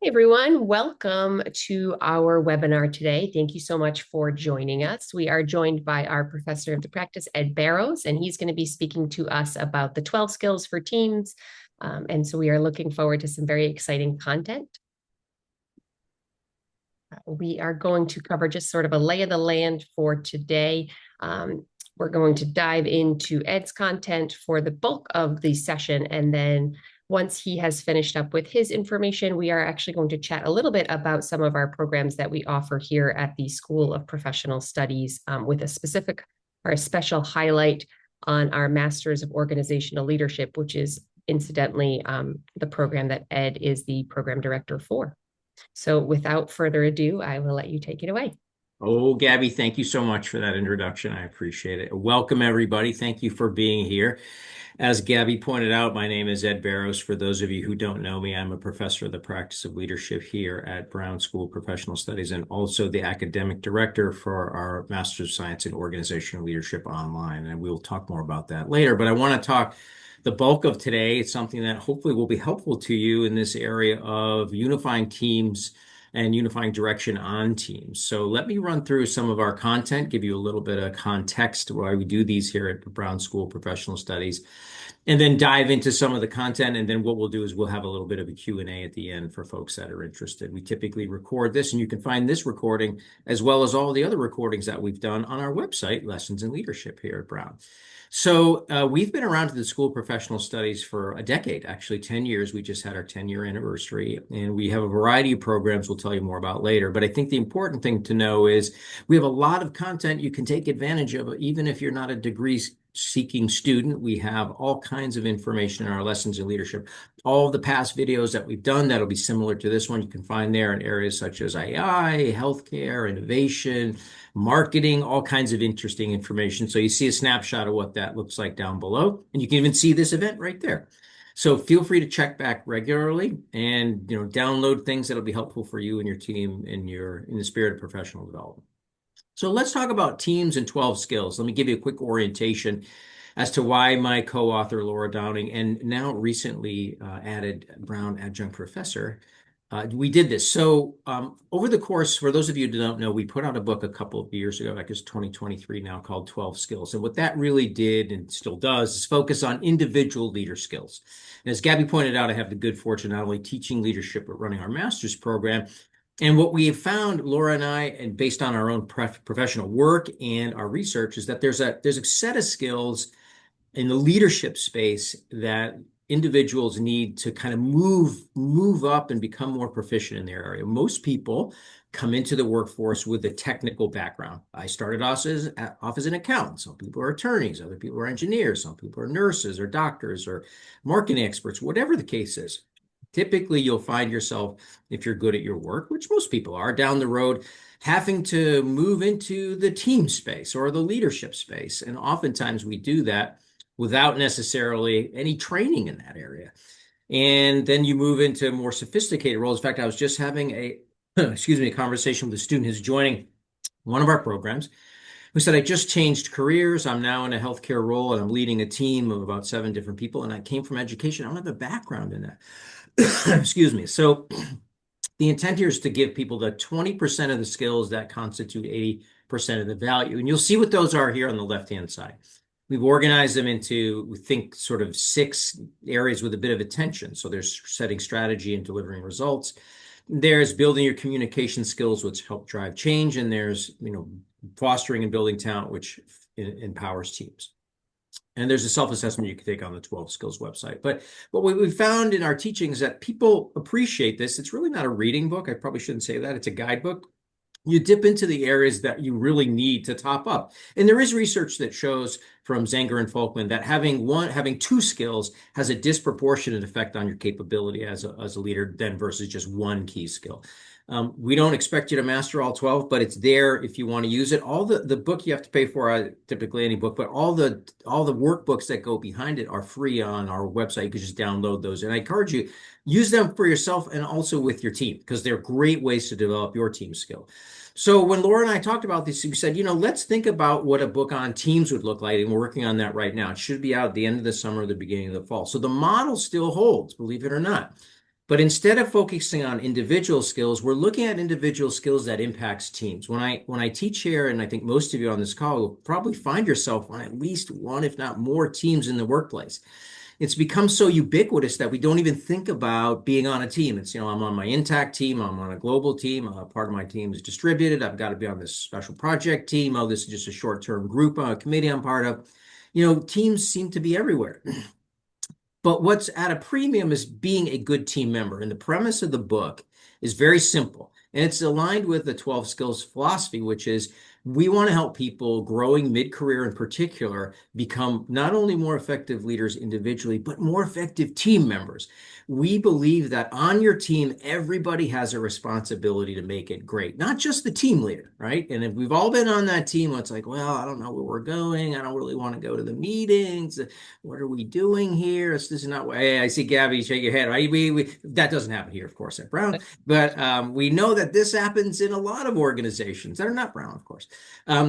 Hey everyone, welcome to our webinar today. Thank you so much for joining us. We are joined by our professor of the practice, Ed Barrows, and he's going to be speaking to us about the 12 skills for teams. And so we are looking forward to some very exciting content. We are going to cover just sort of a lay of the land for today. We're going to dive into Ed's content for the bulk of the session, and then once he has finished up with his information, we are actually going to chat a little bit about some of our programs that we offer here at the School of Professional Studies, with a specific or a special highlight on our Masters of Organizational Leadership, which is incidentally the program that Ed is the program director for. So without further ado, I will let you take it away. Oh, Gabby, thank you so much for that introduction. I appreciate it. Welcome, everybody. Thank you for being here. As Gabby pointed out, my name is Ed Barrows. For those of you who don't know me, I'm a professor of the practice of leadership here at Brown School of Professional Studies and also the academic director for our Master's of Science in Organizational Leadership online. And we'll talk more about that later. But I want to talk the bulk of today. It's something that hopefully will be helpful to you in this area of unifying teams and unifying direction on teams. So let me run through some of our content, give you a little bit of context why we do these here at Brown School of Professional Studies, and then dive into some of the content. And then what we'll do is we'll have a little bit of a Q&A at the end for folks that are interested. We typically record this, and you can find this recording as well as all the other recordings that we've done on our website, Lessons in Leadership here at Brown. So we've been around to the School of Professional Studies for a decade, actually 10 years. We just had our 10-year anniversary, and we have a variety of programs we'll tell you more about later. But I think the important thing to know is we have a lot of content you can take advantage of, even if you're not a degree-seeking student. We have all kinds of information in our Lessons in Leadership. All of the past videos that we've done that'll be similar to this one, you can find there in areas such as AI, healthcare, innovation, marketing, all kinds of interesting information. So you see a snapshot of what that looks like down below, and you can even see this event right there. So feel free to check back regularly and download things that'll be helpful for you and your team in the spirit of professional development. So let's talk about teams and 12 skills. Let me give you a quick orientation as to why my co-author, Laura Downing, and now recently added Brown adjunct professor, we did this. So over the course, for those of you who don't know, we put out a book a couple of years ago, I guess 2023 now, called 12 Skills. And what that really did and still does is focus on individual leader skills. And as Gabby pointed out, I have the good fortune not only teaching leadership, but running our master's program. And what we have found, Laura and I, and based on our own professional work and our research, is that there's a set of skills in the leadership space that individuals need to kind of move up and become more proficient in their area. Most people come into the workforce with a technical background. I started off as an accountant. Some people are attorneys, other people are engineers, some people are nurses or doctors or marketing experts, whatever the case is. Typically, you'll find yourself, if you're good at your work, which most people are, down the road, having to move into the team space or the leadership space. And oftentimes we do that without necessarily any training in that area. And then you move into more sophisticated roles. In fact, I was just having a conversation with a student who's joining one of our programs who said, I just changed careers. I'm now in a healthcare role and I'm leading a team of about 7 different people. And I came from education. I don't have a background in that. Excuse me. So the intent here is to give people the 20% of the skills that constitute 80% of the value. And you'll see what those are here on the left-hand side. We've organized them into, we think, sort of 6 areas with a bit of attention. So there's setting strategy and delivering results. There's building your communication skills, which help drive change. And there's, fostering and building talent, which empowers teams. And there's a self-assessment you can take on the 12 Skills website. But what we found in our teaching is that people appreciate this. It's really not a reading book. I probably shouldn't say that. It's a guidebook. You dip into the areas that you really need to top up. And there is research that shows from Zenger and Folkman that having 2 skills has a disproportionate effect on your capability as a leader than versus just 1 key skill. We don't expect you to master all 12, but it's there if you want to use it. All the book you have to pay for, typically any book, but all the workbooks that go behind it are free on our website. You can just download those. And I encourage you, use them for yourself and also with your team, because they're great ways to develop your team skill. So when Laura and I talked about this, we said, let's think about what a book on teams would look like. And we're working on that right now. It should be out at the end of the summer or the beginning of the fall. So the model still holds, believe it or not. But instead of focusing on individual skills, we're looking at individual skills that impacts teams. When I teach here, and I think most of you on this call will probably find yourself on at least one, if not more, teams in the workplace. It's become so ubiquitous that we don't even think about being on a team. It's, I'm on my intact team, I'm on a global team, part of my team is distributed, I've got to be on this special project team. Oh, this is just a short-term group, committee I'm part of. Teams seem to be everywhere. But what's at a premium is being a good team member. And the premise of the book is very simple. And it's aligned with the 12 skills philosophy, which is we want to help people growing mid-career in particular become not only more effective leaders individually, but more effective team members. We believe that on your team, everybody has a responsibility to make it great, not just the team leader, right? And if we've all been on that team, it's like, well, I don't know where we're going. I don't really want to go to the meetings. What are we doing here? This is not. Hey, I see Gabby shake your head. Right? That doesn't happen here, of course, at Brown. But we know that this happens in a lot of organizations that are not Brown, of course.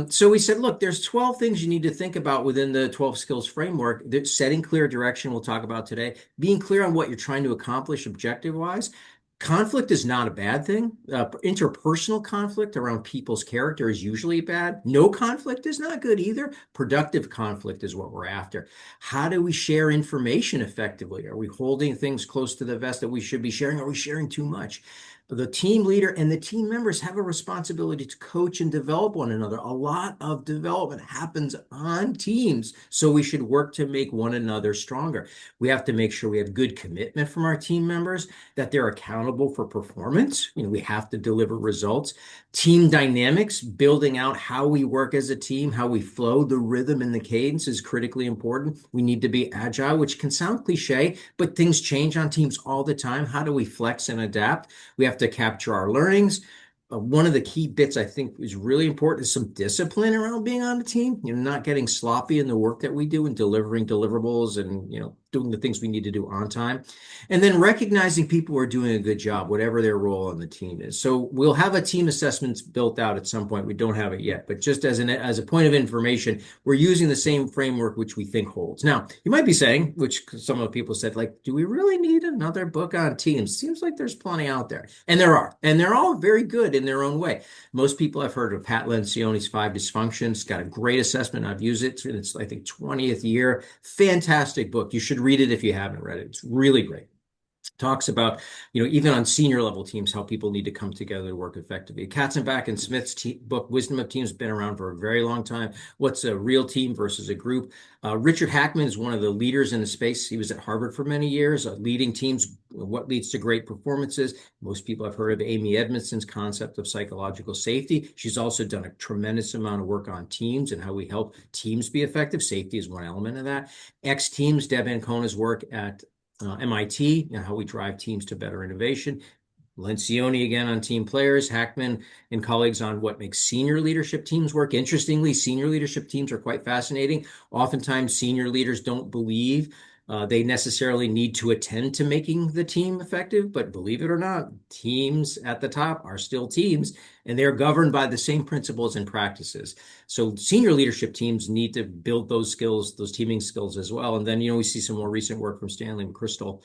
So we said, look, there's 12 things you need to think about within the 12 skills framework. Setting clear direction, we'll talk about today. Being clear on what you're trying to accomplish objective-wise. Conflict is not a bad thing. Interpersonal conflict around people's character is usually bad. No conflict is not good either. Productive conflict is what we're after. How do we share information effectively? Are we holding things close to the vest that we should be sharing? Are we sharing too much? The team leader and the team members have a responsibility to coach and develop one another. A lot of development happens on teams, so we should work to make one another stronger. We have to make sure we have good commitment from our team members, that they're accountable for performance. We have to deliver results. Team dynamics, building out how we work as a team, how we flow, the rhythm and the cadence is critically important. We need to be agile, which can sound cliche, but things change on teams all the time. How do we flex and adapt? We have to capture our learnings. One of the key bits I think is really important is some discipline around being on the team, not getting sloppy in the work that we do and delivering deliverables and, doing the things we need to do on time. And then recognizing people who are doing a good job, whatever their role on the team is. So we'll have a team assessment built out at some point. We don't have it yet, but just as a point of information, we're using the same framework which we think holds. Now, you might be saying, which some of the people said, like, do we really need another book on teams? Seems like there's plenty out there. And there are. And they're all very good in their own way. Most people have heard of Pat Lencioni's 5 Dysfunctions. It's got a great assessment. I've used it in its, I think, 20th year. Fantastic book. You should read it if you haven't read it. It's really great. Talks about, even on senior level teams, how people need to come together to work effectively. Katzenbach and Smith's book, Wisdom of Teams, has been around for a very long time. What's a real team versus a group? Richard Hackman is one of the leaders in the space. He was at Harvard for many years, leading teams, what leads to great performances. Most people have heard of Amy Edmondson's concept of psychological safety. She's also done a tremendous amount of work on teams and how we help teams be effective. Safety is one element of that. X Teams, Deb Ancona's work at MIT, how we drive teams to better innovation. Lencioni again on team players, Hackman and colleagues on what makes senior leadership teams work. Interestingly, senior leadership teams are quite fascinating. Oftentimes, senior leaders don't believe they necessarily need to attend to making the team effective, but believe it or not, teams at the top are still teams, and they're governed by the same principles and practices. So senior leadership teams need to build those skills, those teaming skills as well. And then, we see some more recent work from Stanley McChrystal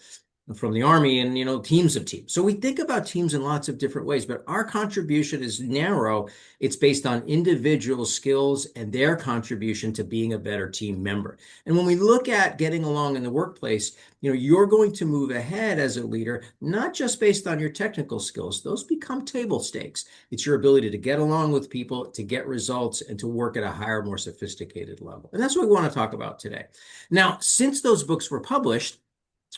from the Army and, teams of teams. So we think about teams in lots of different ways, but our contribution is narrow. It's based on individual skills and their contribution to being a better team member. And when we look at getting along in the workplace, you're going to move ahead as a leader, not just based on your technical skills. Those become table stakes. It's your ability to get along with people, to get results, and to work at a higher, more sophisticated level. And that's what we want to talk about today. Now, since those books were published,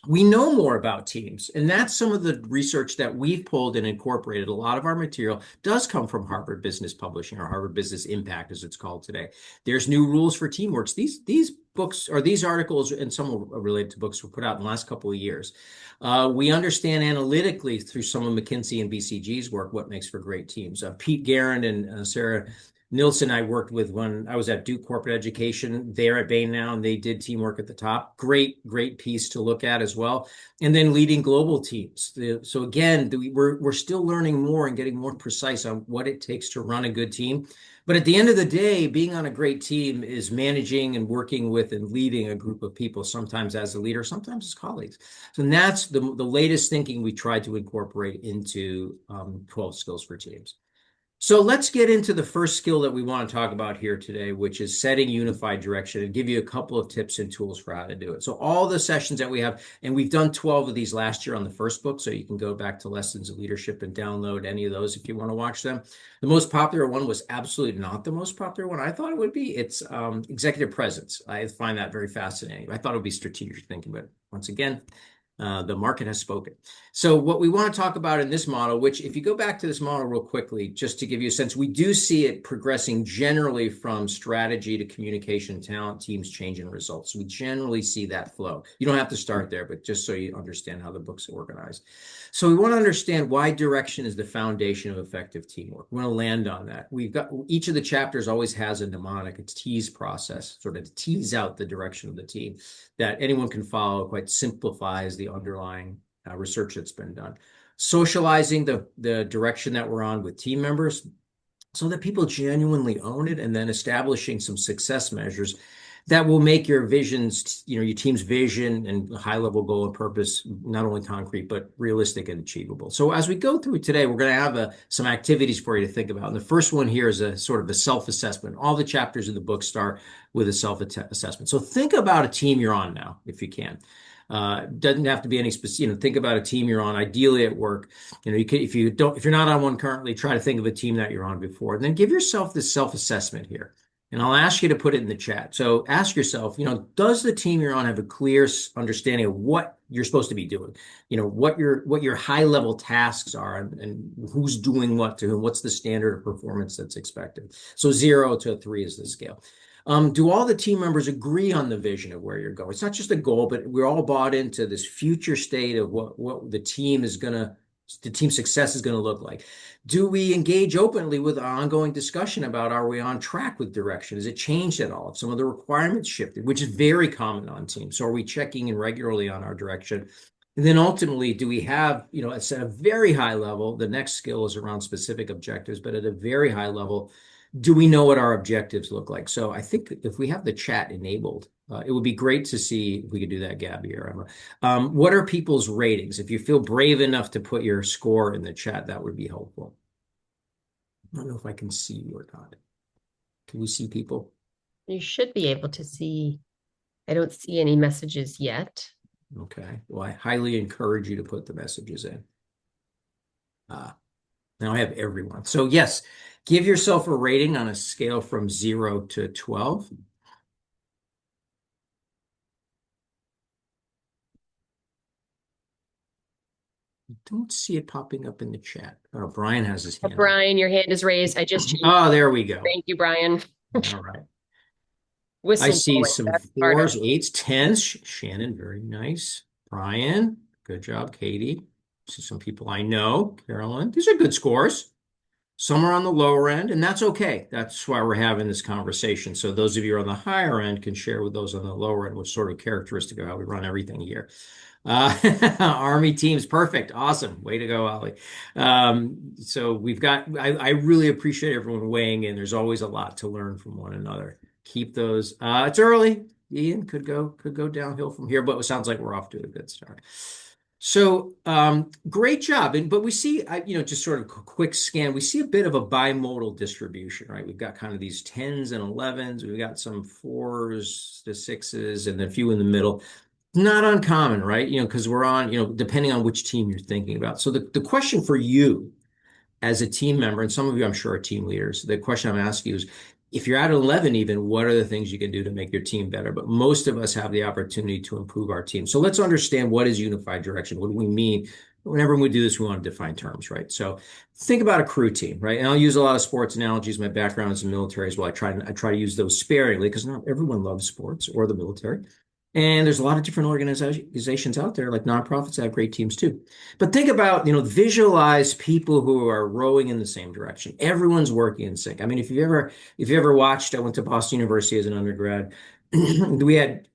we know more about teams, and that's some of the research that we've pulled and incorporated. A lot of our material does come from Harvard Business Publishing, or Harvard Business Impact, as it's called today. There's new rules for teamwork. These books, or these articles, and some related to books, were put out in the last couple of years. We understand analytically through some of McKinsey and BCG's work what makes for great teams. Pete Guerin and Sarah Nilsson I worked with when I was at Duke Corporate Education. They're at Bain now, and they did teamwork at the top. Great piece to look at as well. And then leading global teams. So again, we're still learning more and getting more precise on what it takes to run a good team. But at the end of the day, being on a great team is managing and working with and leading a group of people, sometimes as a leader, sometimes as colleagues. So that's the latest thinking we tried to incorporate into 12 skills for teams. So let's get into the first skill that we want to talk about here today, which is setting unified direction, and give you a couple of tips and tools for how to do it. So all the sessions that we have, and we've done 12 of these last year on the first book, so you can go back to Lessons of Leadership and download any of those if you want to watch them. The most popular one was absolutely not the most popular one I thought it would be. It's executive presence. I find that very fascinating. I thought it would be strategic thinking, but once again, the market has spoken. So what we want to talk about in this model, which if you go back to this model real quickly, just to give you a sense, we do see it progressing generally from strategy to communication, talent, teams, change, and results. We generally see that flow. You don't have to start there, but just so you understand how the book's organized. So we want to understand why direction is the foundation of effective teamwork. We want to land on that. We've got each of the chapters always has a mnemonic, a tease process, sort of to tease out the direction of the team that anyone can follow. Quite simplifies the underlying research that's been done. Socializing the direction that we're on with team members so that people genuinely own it, and then establishing some success measures that will make your visions, your team's vision and high level goal and purpose, not only concrete, but realistic and achievable. So as we go through today, we're going to have some activities for you to think about. And the first one here is a sort of a self-assessment. All the chapters of the book start with a self-assessment. So think about a team you're on now, if you can. Doesn't have to be any specific, think about a team you're on, ideally at work. If you're not on one currently, try to think of a team that you're on before, and then give yourself this self-assessment here. And I'll ask you to put it in the chat. So ask yourself, does the team you're on have a clear understanding of what you're supposed to be doing? What your high level tasks are, and who's doing what to whom, what's the standard of performance that's expected? So 0 to 3 is the scale. Do all the team members agree on the vision of where you're going? It's not just a goal, but we're all bought into this future state of what the team success is going to look like. Do we engage openly with ongoing discussion about, are we on track with direction? Has it changed at all? If some of the requirements shifted, which is very common on teams. So are we checking in regularly on our direction? And then ultimately, do we have, at a very high level, the next skill is around specific objectives, but at a very high level, do we know what our objectives look like? So I think if we have the chat enabled, it would be great to see if we could do that, Gabby or Emma. What are people's ratings? If you feel brave enough to put your score in the chat, that would be helpful. I don't know if I can see you or not. Can we see people? You should be able to see. I don't see any messages yet. Okay. Well, I highly encourage you to put the messages in. Now I have everyone. So yes, give yourself a rating on a scale from 0 to 12. I don't see it popping up in the chat. Oh, Brian has his hand up. Brian, your hand is raised. I just changed. Oh, there we go. Thank you, Brian. All right. Whistle I see blowing. some That's 4s, 8s, 10s. Shannon, very nice. Brian, good job. Katie. See some people I know. Carolyn, these are good scores. Some are on the lower end, and that's okay. That's why we're having this conversation. So those of you who are on the higher end can share with those on the lower end what's sort of characteristic of how we run everything here. Army teams, perfect. Awesome. Way to go, Ollie. So we've got, I really appreciate everyone weighing in. There's always a lot to learn from one another. Keep those. It's early. Ian could go downhill from here, but it sounds like we're off to a good start. So great job. But we see, just sort of a quick scan, we see a bit of a bimodal distribution, right? We've got kind of these 10s and 11s. We've got some 4s to 6s and then a few in the middle. Not uncommon, right? Because we're on, depending on which team you're thinking about. So the question for you as a team member, and some of you I'm sure are team leaders, the question I'm asking you is, if you're at 11 even, what are the things you can do to make your team better? But most of us have the opportunity to improve our team. So let's understand, what is unified direction? What do we mean? Whenever we do this, we want to define terms, right? So think about a crew team, right? And I'll use a lot of sports analogies. My background is in the military as well. I try to use those sparingly because not everyone loves sports or the military. And there's a lot of different organizations out there, like nonprofits that have great teams too. But think about, visualize people who are rowing in the same direction. Everyone's working in sync. I mean, if you ever watched, I went to Boston University as an undergrad. We had,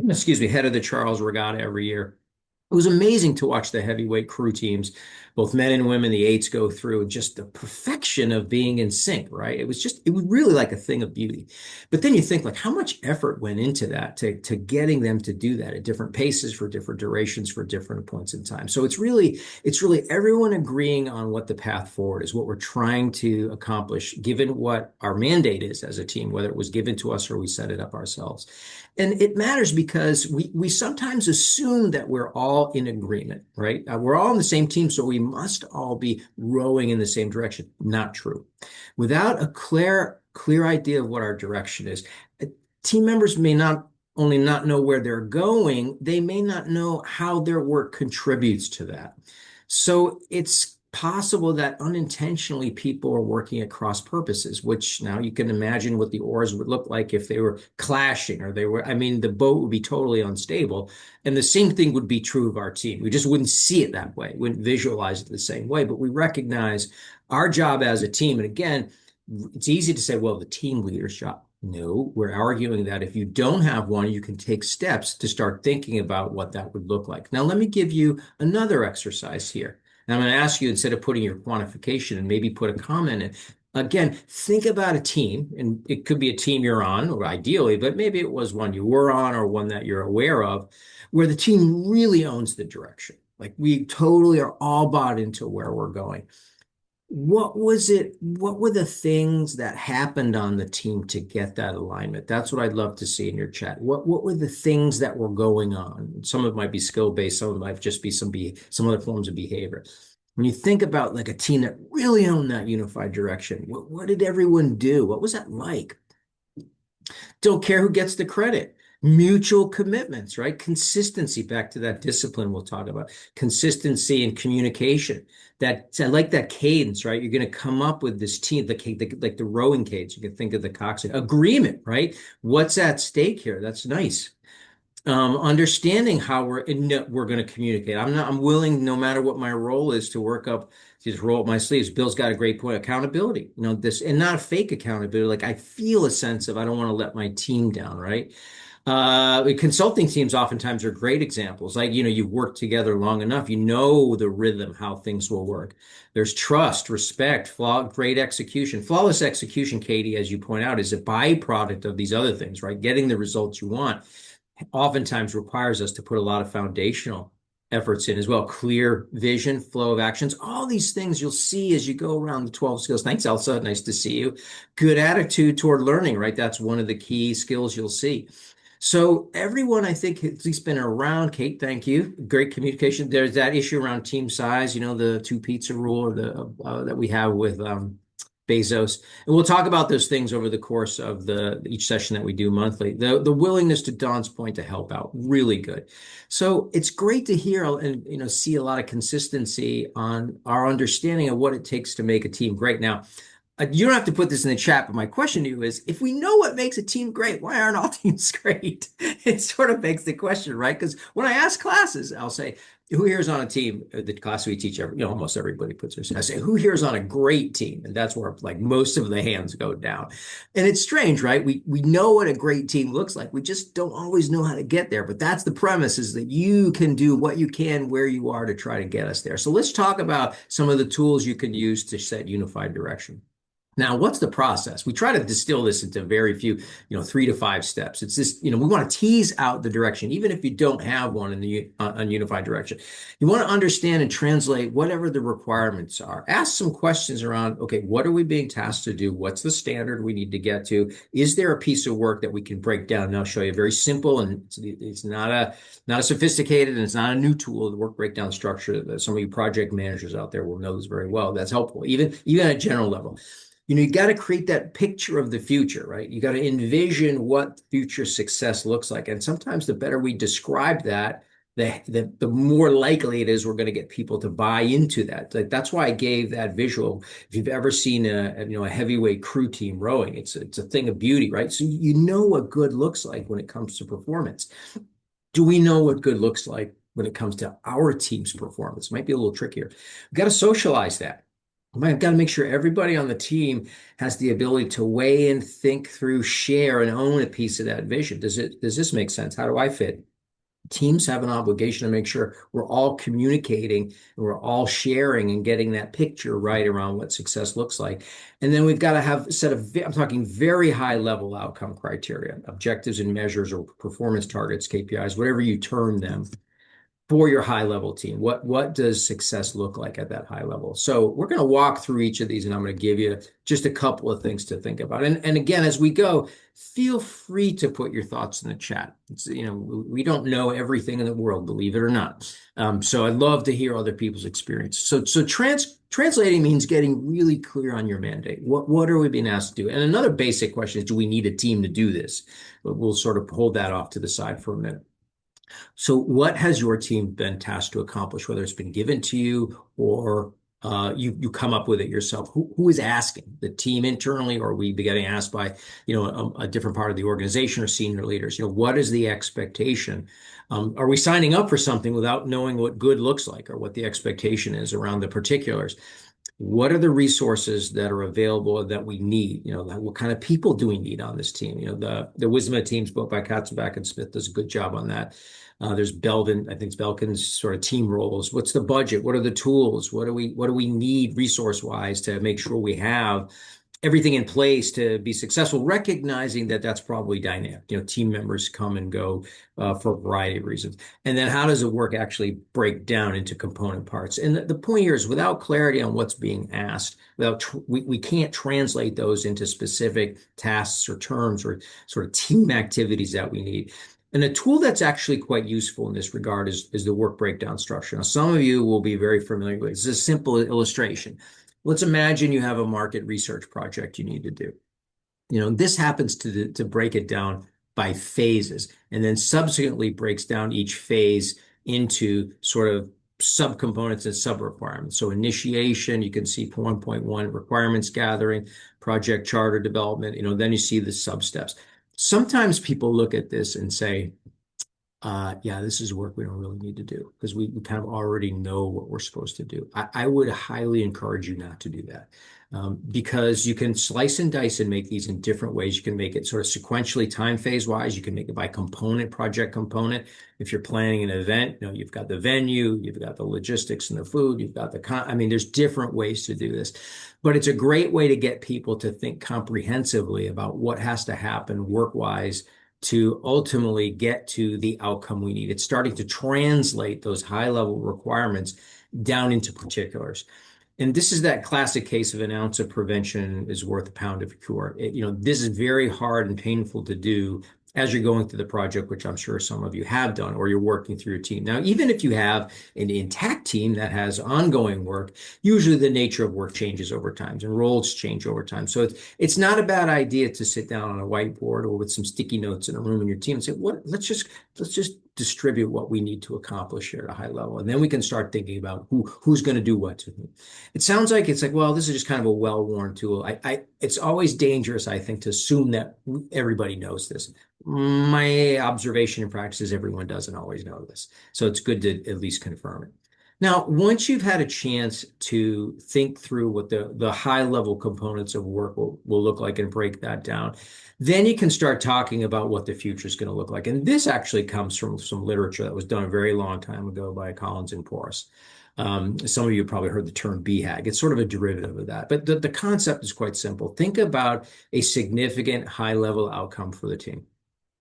excuse me, head of the Charles Regatta every year. It was amazing to watch the heavyweight crew teams, both men and women, the eights go through, and just the perfection of being in sync, right? It was really like a thing of beauty. But then you think, like, how much effort went into that to getting them to do that at different paces for different durations for different points in time. So it's really everyone agreeing on what the path forward is, what we're trying to accomplish, given what our mandate is as a team, whether it was given to us or we set it up ourselves. And it matters because we sometimes assume that we're all in agreement, right? We're all on the same team, so we must all be rowing in the same direction. Not true. Without a clear idea of what our direction is, team members may not only not know where they're going, they may not know how their work contributes to that. So it's possible that unintentionally people are working at cross purposes, which now you can imagine what the oars would look like if they were clashing or I mean, the boat would be totally unstable. And the same thing would be true of our team. We just wouldn't see it that way, wouldn't visualize it the same way, but we recognize our job as a team. And again, it's easy to say, well, the team leader's job. No, we're arguing that if you don't have one, you can take steps to start thinking about what that would look like. Now, let me give you another exercise here. And I'm going to ask you, instead of putting your quantification, and maybe put a comment in. Again, think about a team, and it could be a team you're on, or ideally, but maybe it was one you were on or one that you're aware of, where the team really owns the direction. Like, we totally are all bought into where we're going. What was it? What were the things that happened on the team to get that alignment? That's what I'd love to see in your chat. What were the things that were going on? Some of it might be skill based, some of it might just be some other forms of behavior. When you think about like a team that really owned that unified direction, what did everyone do? What was that like? Don't care who gets the credit. Mutual commitments, right? Consistency, back to that discipline we'll talk about. Consistency and communication. I like that cadence, right? You're going to come up with this team, like the rowing cadence. You can think of the coxswain. Agreement, right? What's at stake here? That's nice. Understanding how we're going to communicate. I'm willing, no matter what my role is, to work up, to just roll up my sleeves. Bill's got a great point. Accountability, this, and not a fake accountability. Like, I feel a sense of, I don't want to let my team down, right? Consulting teams oftentimes are great examples. Like, you've worked together long enough, you know the rhythm, how things will work. There's trust, respect, great execution. Flawless execution, Katie, as you point out, is a byproduct of these other things, right? Getting the results you want oftentimes requires us to put a lot of foundational efforts in as well. Clear vision, flow of actions, all these things you'll see as you go around the 12 skills. Thanks, Elsa. Nice to see you. Good attitude toward learning, right? That's one of the key skills you'll see. So everyone, I think, at least been around. Kate, thank you. Great communication. There's that issue around team size, the two pizza rule, or that we have with Bezos. And we'll talk about those things over the course of each session that we do monthly. The willingness, to Don's point, to help out, really good. So it's great to hear and see a lot of consistency on our understanding of what it takes to make a team great. Now, you don't have to put this in the chat, but my question to you is, if we know what makes a team great, why aren't all teams great? It sort of begs the question, right? Because when I ask classes, I'll say, who here is on a team? The class we teach, almost everybody puts their hand. I say, who here is on a great team? And that's where, like, most of the hands go down. And it's strange, right? We know what a great team looks like. We just don't always know how to get there. But that's the premise, is that you can do what you can where you are to try to get us there. So let's talk about some of the tools you can use to set unified direction. Now, what's the process? We try to distill this into very few, 3 to 5 steps. It's this, we want to tease out the direction, even if you don't have one in the unified direction. You want to understand and translate whatever the requirements are. Ask some questions around, okay, what are we being tasked to do? What's the standard we need to get to? Is there a piece of work that we can break down? And I'll show you very simple, and it's not a sophisticated, and it's not a new tool, the work breakdown structure. Some of you project managers out there will know this very well. That's helpful, even at a general level. You got to create that picture of the future, right? You got to envision what future success looks like. And sometimes the better we describe that, the more likely it is we're going to get people to buy into that. Like, that's why I gave that visual. If you've ever seen a heavyweight crew team rowing, it's a thing of beauty, right? So you know what good looks like when it comes to performance. Do we know what good looks like when it comes to our team's performance? Might be a little trickier. We've got to socialize that. We've got to make sure everybody on the team has the ability to weigh in, think through, share, and own a piece of that vision. Does this make sense? How do I fit? Teams have an obligation to make sure we're all communicating and we're all sharing and getting that picture right around what success looks like. And then we've got to have a set of, I'm talking very high level outcome criteria, objectives and measures or performance targets, KPIs, whatever you term them, for your high level team. What does success look like at that high level? So we're going to walk through each of these, and I'm going to give you just a couple of things to think about. And again, as we go, feel free to put your thoughts in the chat. We don't know everything in the world, believe it or not. So I'd love to hear other people's experience. So translating means getting really clear on your mandate. What are we being asked to do? And another basic question is, do we need a team to do this? But we'll sort of hold that off to the side for a minute. So what has your team been tasked to accomplish, whether it's been given to you or you come up with it yourself? Who is asking? The team internally, or are we getting asked by, a different part of the organization or senior leaders? What is the expectation? Are we signing up for something without knowing what good looks like or what the expectation is around the particulars? What are the resources that are available that we need? What kind of people do we need on this team? The Wisdom of Teams book by Katzenbach and Smith does a good job on that. There's Belden, I think it's Belkin's sort of team roles. What's the budget? What are the tools? What do we need resource-wise to make sure we have everything in place to be successful, recognizing that that's probably dynamic. Team members come and go for a variety of reasons. And then how does the work actually break down into component parts? And the point here is, without clarity on what's being asked, we can't translate those into specific tasks or terms or sort of team activities that we need. And a tool that's actually quite useful in this regard is the work breakdown structure. Now, some of you will be very familiar with it. It's a simple illustration. Let's imagine you have a market research project you need to do. This happens to break it down by phases, and then subsequently breaks down each phase into sort of subcomponents and sub-requirements. So initiation, you can see 1.1, requirements gathering, project charter development, then you see the sub-steps. Sometimes people look at this and say, yeah, this is work we don't really need to do because we kind of already know what we're supposed to do. I would highly encourage you not to do that, because you can slice and dice and make these in different ways. You can make it sort of sequentially time phase wise. You can make it by component, project component. If you're planning an event, you've got the venue, you've got the logistics and the food, you've got there's different ways to do this. But it's a great way to get people to think comprehensively about what has to happen work-wise to ultimately get to the outcome we need. It's starting to translate those high-level requirements down into particulars. And this is that classic case of an ounce of prevention is worth a pound of cure. This is very hard and painful to do as you're going through the project, which I'm sure some of you have done, or you're working through your team. Now, even if you have an intact team that has ongoing work, usually the nature of work changes over time and roles change over time. So it's not a bad idea to sit down on a whiteboard or with some sticky notes in a room in your team and say, let's just distribute what we need to accomplish here at a high level. And then we can start thinking about who's going to do what to whom. It sounds like it's like, well, this is just kind of a well-worn tool. It's always dangerous, I think, to assume that everybody knows this. My observation and practice is everyone doesn't always know this. So it's good to at least confirm it. Now, once you've had a chance to think through what the high-level components of work will look like and break that down, then you can start talking about what the future is going to look like. And this actually comes from some literature that was done a very long time ago by Collins and Porras. Some of you probably heard the term BHAG. It's sort of a derivative of that. But the concept is quite simple. Think about a significant high-level outcome for the team.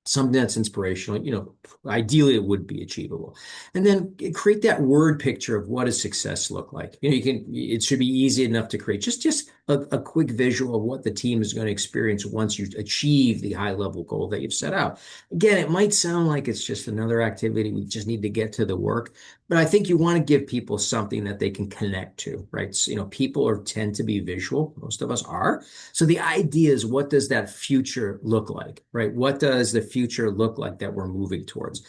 Something that's inspirational, ideally it would be achievable. And then create that word picture of what does success look like. It should be easy enough to create just a quick visual of what the team is going to experience once you achieve the high level goal that you've set out. Again, it might sound like it's just another activity. We just need to get to the work, but I think you want to give people something that they can connect to, right? So, people tend to be visual. Most of us are. So the idea is, what does that future look like, right? What does the future look like that we're moving towards?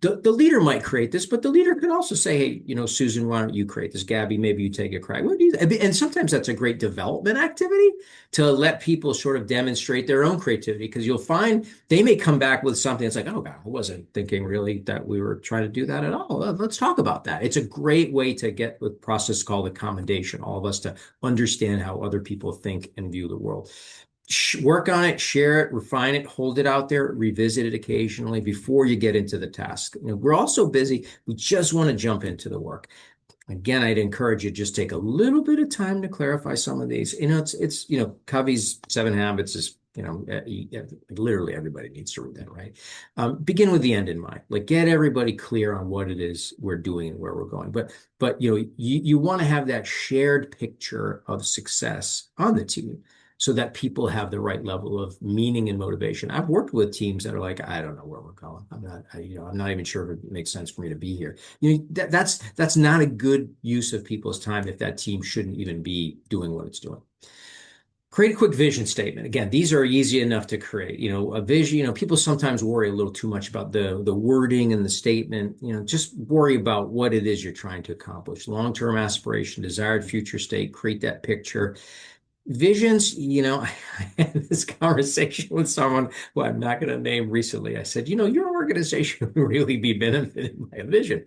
the leader might create this, but the leader could also say, hey, Susan, why don't you create this? Gabby, maybe you take a crack. What do you, and sometimes that's a great development activity to let people sort of demonstrate their own creativity, because you'll find they may come back with something that's like, oh, God, I wasn't thinking really that we were trying to do that at all. Let's talk about that. It's a great way to get the process called accommodation, all of us to understand how other people think and view the world. Work on it, share it, refine it, hold it out there, revisit it occasionally before you get into the task. We're all so busy, we just want to jump into the work. Again, I'd encourage you to just take a little bit of time to clarify some of these. Covey's 7 Habits is, literally everybody needs to read that, right? Begin with the end in mind. Like, get everybody clear on what it is we're doing and where we're going. But you want to have that shared picture of success on the team, so that people have the right level of meaning and motivation. I've worked with teams that are like, I don't know where we're going. I'm not even sure if it makes sense for me to be here. That's not a good use of people's time if that team shouldn't even be doing what it's doing. Create a quick vision statement. Again, these are easy enough to create. A vision, people sometimes worry a little too much about the wording and the statement. Just worry about what it is you're trying to accomplish. Long-term aspiration, desired future state, create that picture. Visions, I had this conversation with someone who I'm not going to name recently. I said, your organization would really be benefited by a vision.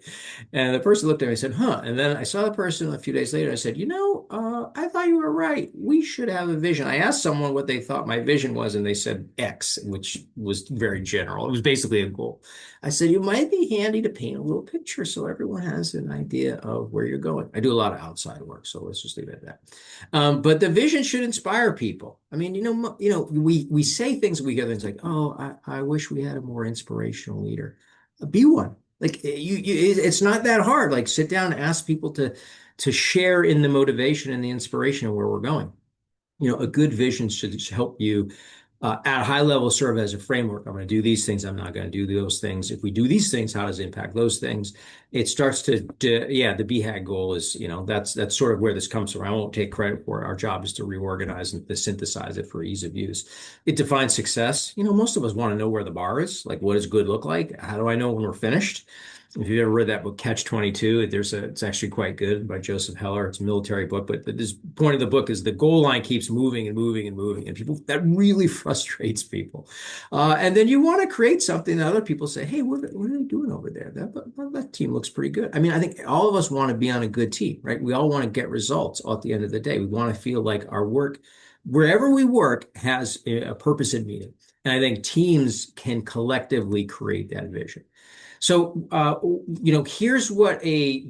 And the person looked at me and said, huh. And then I saw the person a few days later. I said, I thought you were right. We should have a vision. I asked someone what they thought my vision was, and they said X, which was very general. It was basically a goal. I said, it might be handy to paint a little picture so everyone has an idea of where you're going. I do a lot of outside work, so let's just leave it at that. But the vision should inspire people. I mean, we say things, we hear things like, "Oh, I wish we had a more inspirational leader." Be one. Like it's not that hard. Like, sit down and ask people to share in the motivation and the inspiration of where we're going. A good vision should help you at a high level serve as a framework. I'm going to do these things. I'm not going to do those things. If we do these things, how does it impact those things? It starts yeah, the BHAG goal is, that's sort of where this comes from. I won't take credit for it. Our job is to reorganize and to synthesize it for ease of use. It defines success. Most of us want to know where the bar is. Like, what does good look like? How do I know when we're finished? If you've ever read that book, Catch-22, it's actually quite good, by Joseph Heller. It's a military book, but this point of the book is the goal line keeps moving and moving and moving, and that really frustrates people. And then you want to create something that other people say, hey, what are they doing over there? That team looks pretty good. I mean, I think all of us want to be on a good team, right? We all want to get results at the end of the day. We want to feel like our work, wherever we work, has a purpose and meaning. And I think teams can collectively create that vision. So, here's what a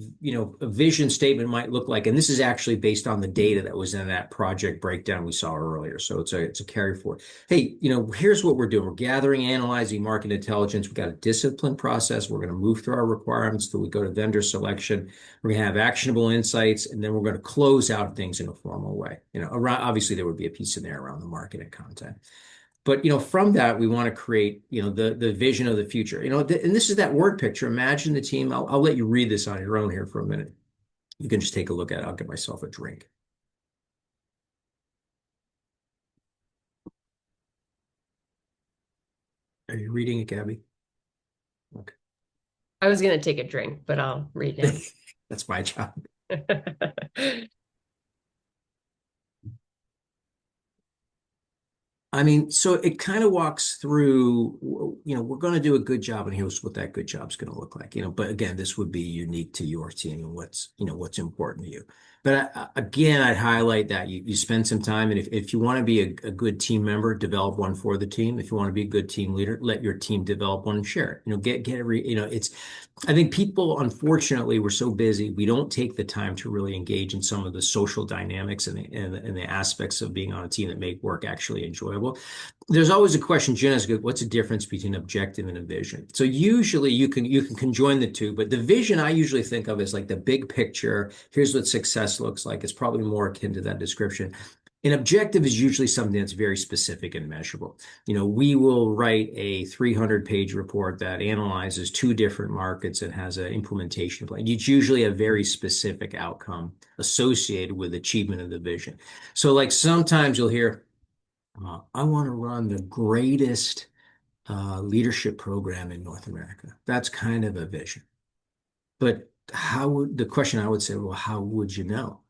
vision statement might look like. And this is actually based on the data that was in that project breakdown we saw earlier. So it's a carry forward. Hey, here's what we're doing. We're gathering, analyzing market intelligence. We've got a disciplined process. We're going to move through our requirements till we go to vendor selection. We're going to have actionable insights, and then we're going to close out things in a formal way. Obviously there would be a piece in there around the market and content. But from that, we want to create the vision of the future. And this is that word picture. Imagine the team. I'll let you read this on your own here for a minute. You can just take a look at it. I'll get myself a drink. Are you reading it, Gabby? Okay. I was going to take a drink, but I'll read now. That's my job. I mean, so it kind of walks through, we're going to do a good job, and here's what that good job's going to look like, but again, this would be unique to your team and what's important to you. But again, I'd highlight that you spend some time, and if you want to be a good team member, develop one for the team. If you want to be a good team leader, let your team develop one and share it. Get every, I think people, unfortunately, we're so busy, we don't take the time to really engage in some of the social dynamics and the aspects of being on a team that make work actually enjoyable. There's always a question, Jen, what's the difference between objective and a vision? So usually you can conjoin the two, but the vision I usually think of as like the big picture. Here's what success looks like. It's probably more akin to that description. An objective is usually something that's very specific and measurable. We will write a 300-page report that analyzes 2 different markets and has an implementation plan. It's usually a very specific outcome associated with achievement of the vision. So like sometimes you'll hear, I want to run the greatest leadership program in North America. That's kind of a vision. But the question I would say, well, how would you know?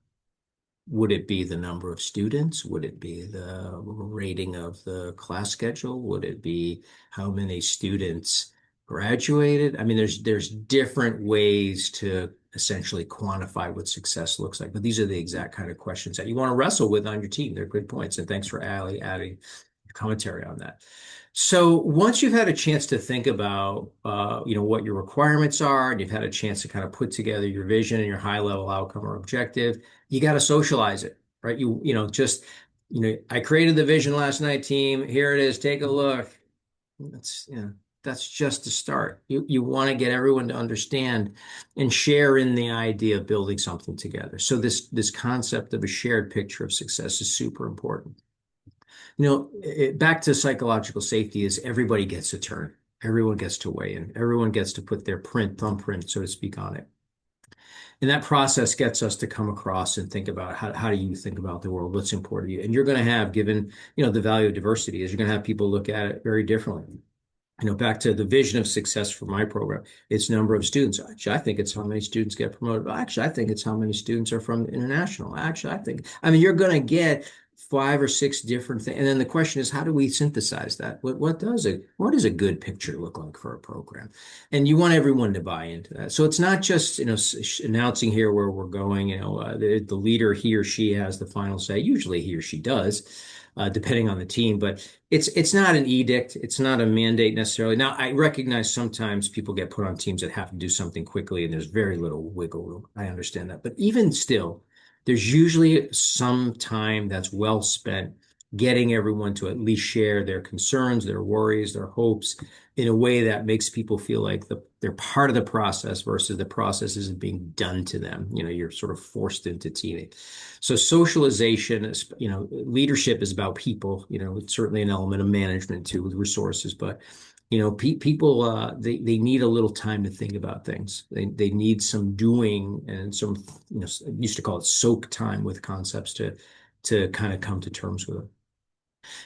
Would it be the number of students? Would it be the rating of the class schedule? Would it be how many students graduated? I mean, there's different ways to essentially quantify what success looks like, but these are the exact kind of questions that you want to wrestle with on your team. They're good points, and thanks for Ali adding commentary on that. So once you've had a chance to think about, what your requirements are, and you've had a chance to kind of put together your vision and your high level outcome or objective, you got to socialize it, right? I created the vision last night, team. Here it is. Take a look. That's just the start. You want to get everyone to understand and share in the idea of building something together. So this concept of a shared picture of success is super important. Back to psychological safety is everybody gets a turn. Everyone gets to weigh in. Everyone gets to put their thumbprint, so to speak, on it. And that process gets us to come across and think about how do you think about the world? What's important to you? And you're going to have, given, the value of diversity is you're going to have people look at it very differently. Back to the vision of success for my program, it's number of students. Actually, I think it's how many students get promoted. Actually, I think it's how many students are from international. Actually, you're going to get 5 or 6 different things. And then the question is, how do we synthesize that? What does a good picture look like for a program? And you want everyone to buy into that. So it's not just, announcing here where we're going, the leader, he or she has the final say. Usually he or she does, depending on the team, but it's not an edict. It's not a mandate necessarily. Now, I recognize sometimes people get put on teams that have to do something quickly and there's very little wiggle room. I understand that. But even still, there's usually some time that's well spent getting everyone to at least share their concerns, their worries, their hopes in a way that makes people feel like they're part of the process versus the process isn't being done to them. You're sort of forced into teaming. So socialization is, leadership is about people. It's certainly an element of management too with resources, but people they need a little time to think about things. They need some doing and some used to call it soak time with concepts to kind of come to terms with them.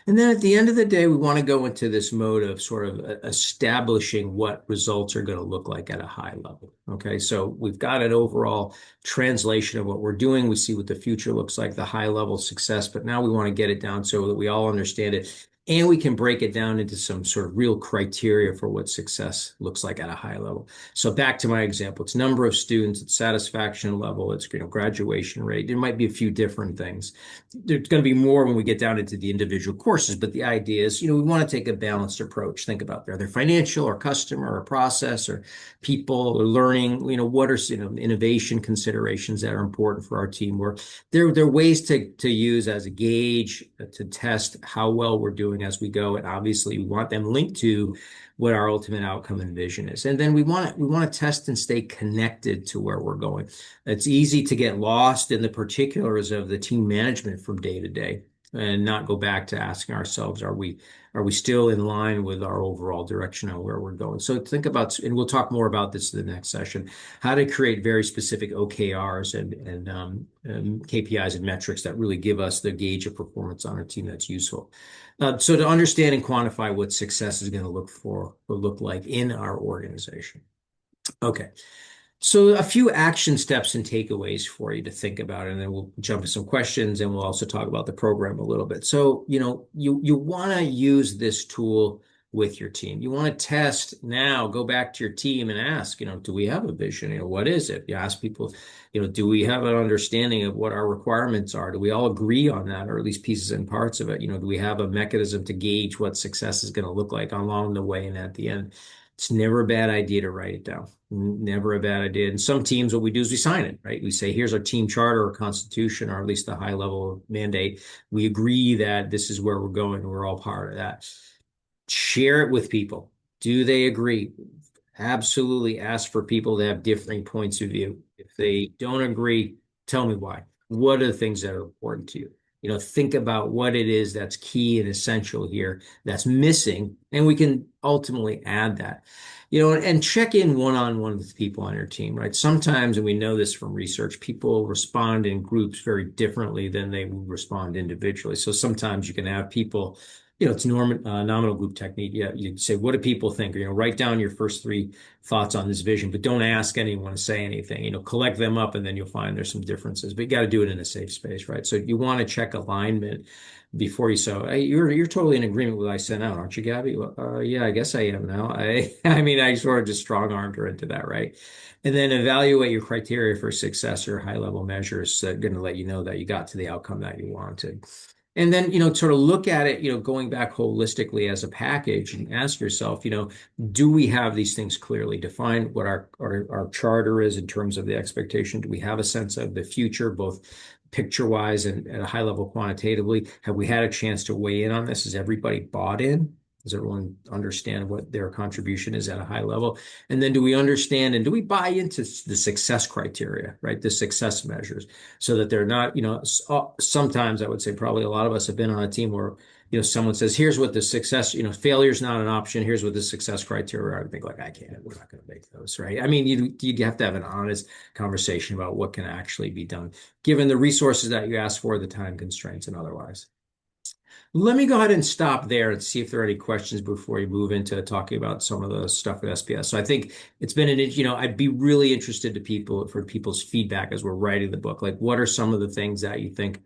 And then at the end of the day, we want to go into this mode of sort of establishing what results are going to look like at a high level. Okay, so we've got an overall translation of what we're doing. We see what the future looks like, the high level success, but now we want to get it down so that we all understand it. And we can break it down into some sort of real criteria for what success looks like at a high level. So back to my example, it's number of students, it's satisfaction level, it's graduation rate. There might be a few different things. There's going to be more when we get down into the individual courses, but the idea is, we want to take a balanced approach. Think about are they financial or customer or process or people or learning? What are innovation considerations that are important for our team work? There are ways to use as a gauge to test how well we're doing as we go, and obviously we want them linked to what our ultimate outcome and vision is. And then we want to test and stay connected to where we're going. It's easy to get lost in the particulars of the team management from day to day and not go back to asking ourselves, are we still in line with our overall direction on where we're going? So think about, and we'll talk more about this in the next session, how to create very specific OKRs and KPIs and metrics that really give us the gauge of performance on our team that's useful. So to understand and quantify what success is going to look like in our organization. Okay. So a few action steps and takeaways for you to think about, and then we'll jump to some questions and we'll also talk about the program a little bit. So, you want to use this tool with your team. You want to test now, go back to your team and ask, do we have a vision? What is it? You ask people, do we have an understanding of what our requirements are? Do we all agree on that, or at least pieces and parts of it? Do we have a mechanism to gauge what success is going to look like along the way and at the end? It's never a bad idea to write it down. Never a bad idea. And some teams, what we do is we sign it, right? We say, here's our team charter or constitution, or at least the high level mandate. We agree that this is where we're going. We're all part of that. Share it with people. Do they agree? Absolutely ask for people that have differing points of view. If they don't agree, tell me why. What are the things that are important to you? Think about what it is that's key and essential here that's missing, and we can ultimately add that. And check in one-on-one with people on your team, right? Sometimes, and we know this from research, people respond in groups very differently than they respond individually. So sometimes you can have people it's nominal group technique. Yeah, you say, what do people think? Write down your first three thoughts on this vision, but don't ask anyone to say anything. Collect them up, and then you'll find there's some differences. But you got to do it in a safe space, right? So you want to check alignment before you. So hey, you're totally in agreement with what I sent out, aren't you, Gabby? Well, yeah, I guess I am now. I mean, I sort of just strong armed her into that, right? And then evaluate your criteria for success or high level measures that are going to let you know that you got to the outcome that you wanted. And then, sort of look at it, going back holistically as a package and ask yourself, do we have these things clearly defined? What our charter is in terms of the expectation? Do we have a sense of the future, both picture wise and at a high level quantitatively? Have we had a chance to weigh in on this? Has everybody bought in? Does everyone understand what their contribution is at a high level? And then do we understand and do we buy into the success criteria, right? The success measures so that they're not, sometimes I would say probably a lot of us have been on a team where, someone says, here's what the success, failure is not an option. Here's what the success criteria are. I would think like, I can't, we're not going to make those, right? I mean, you have to have an honest conversation about what can actually be done, given the resources that you ask for, the time constraints and otherwise. Let me go ahead and stop there and see if there are any questions before we move into talking about some of the stuff with SPS. So I think it's been I'd be really interested for people's feedback as we're writing the book. Like, what are some of the things that you think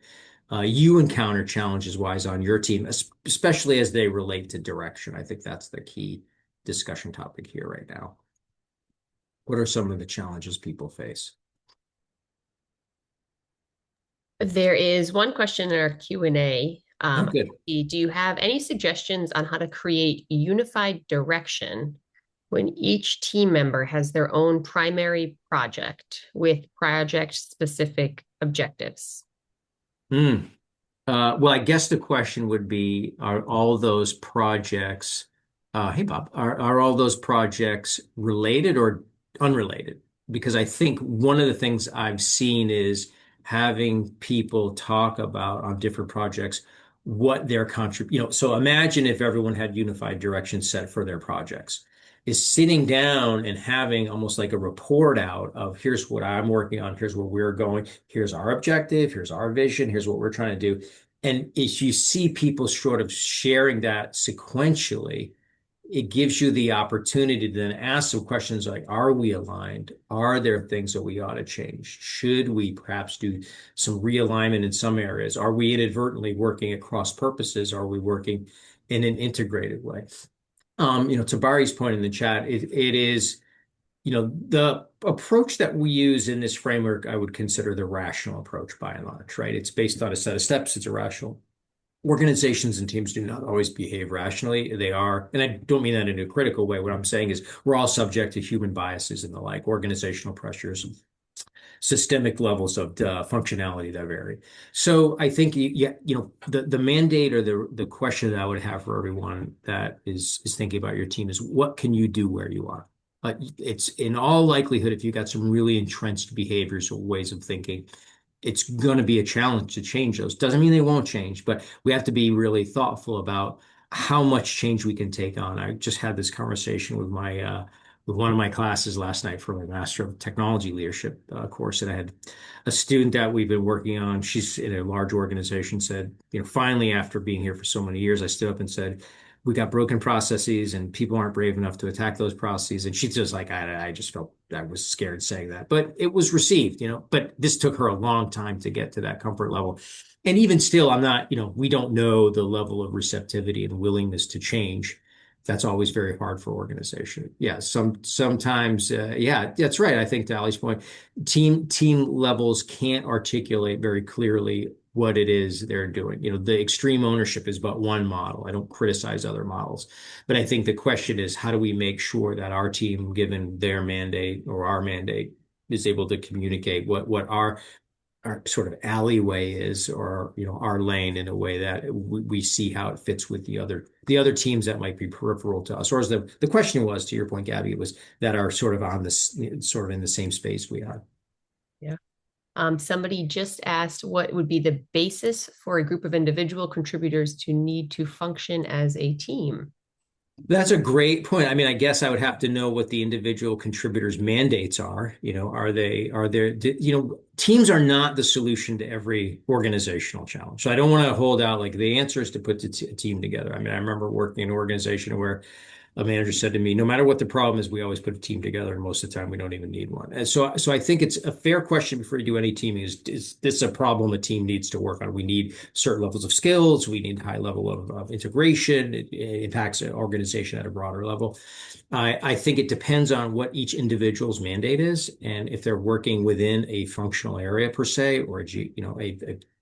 you encounter challenges wise on your team, especially as they relate to direction? I think that's the key discussion topic here right now. What are some of the challenges people face? There is one question in our Q&A. Oh, good. Do you have any suggestions on how to create unified direction when each team member has their own primary project with project-specific objectives? Well, I guess the question would be, are all those projects, hey Bob, are all those projects related or unrelated? Because I think one of the things I've seen is having people talk about on different projects what their so imagine if everyone had unified direction set for their projects, is sitting down and having almost like a report out of here's what I'm working on, here's where we're going, here's our objective, here's our vision, here's what we're trying to do. And if you see people sort of sharing that sequentially, it gives you the opportunity to then ask some questions like, are we aligned? Are there things that we ought to change? Should we perhaps do some realignment in some areas? Are we inadvertently working at cross purposes? Are we working in an integrated way? To Barry's point in the chat, it is, the approach that we use in this framework, I would consider the rational approach by and large, right? It's based on a set of steps. It's irrational. Organizations and teams do not always behave rationally. They are, and I don't mean that in a critical way. What I'm saying is we're all subject to human biases and the like, organizational pressures, systemic levels of functionality that vary. So I think the mandate or the question that I would have for everyone that is thinking about your team is what can you do where you are? It's in all likelihood, if you got some really entrenched behaviors or ways of thinking, it's going to be a challenge to change those. Doesn't mean they won't change, but we have to be really thoughtful about how much change we can take on. I just had this conversation with with one of my classes last night for my Master of Technology Leadership course, and I had a student that we've been working on. She's in a large organization. Said, finally, after being here for so many years, I stood up and said, we got broken processes and people aren't brave enough to attack those processes. And she's just like, I just felt I was scared saying that, but it was received, but this took her a long time to get to that comfort level. And even still, I'm not, we don't know the level of receptivity and willingness to change. That's always very hard for organization. Yeah. Sometimes, yeah, that's right. I think to Ali's point, team levels can't articulate very clearly what it is they're doing. The extreme ownership is but one model. I don't criticize other models, but I think the question is, how do we make sure that our team, given their mandate or our mandate, is able to communicate what our sort of alleyway is, or our lane, in a way that we see how it fits with the other teams that might be peripheral to us, or as the question was, to your point, Gabby, it was that are sort of on this sort of in the same space we are. Yeah. Somebody just asked what would be the basis for a group of individual contributors to need to function as a team. That's a great point. I mean, I guess I would have to know what the individual contributors' mandates are. Are there, teams are not the solution to every organizational challenge. So I don't want to hold out like the answer is to put a team together. I mean, I remember working in an organization where a manager said to me, no matter what the problem is, we always put a team together, and most of the time we don't even need one. And so I think it's a fair question before you do any teaming is this a problem a team needs to work on? We need certain levels of skills. We need high level of integration. It impacts an organization at a broader level. I think it depends on what each individual's mandate is, and if they're working within a functional area per se, or a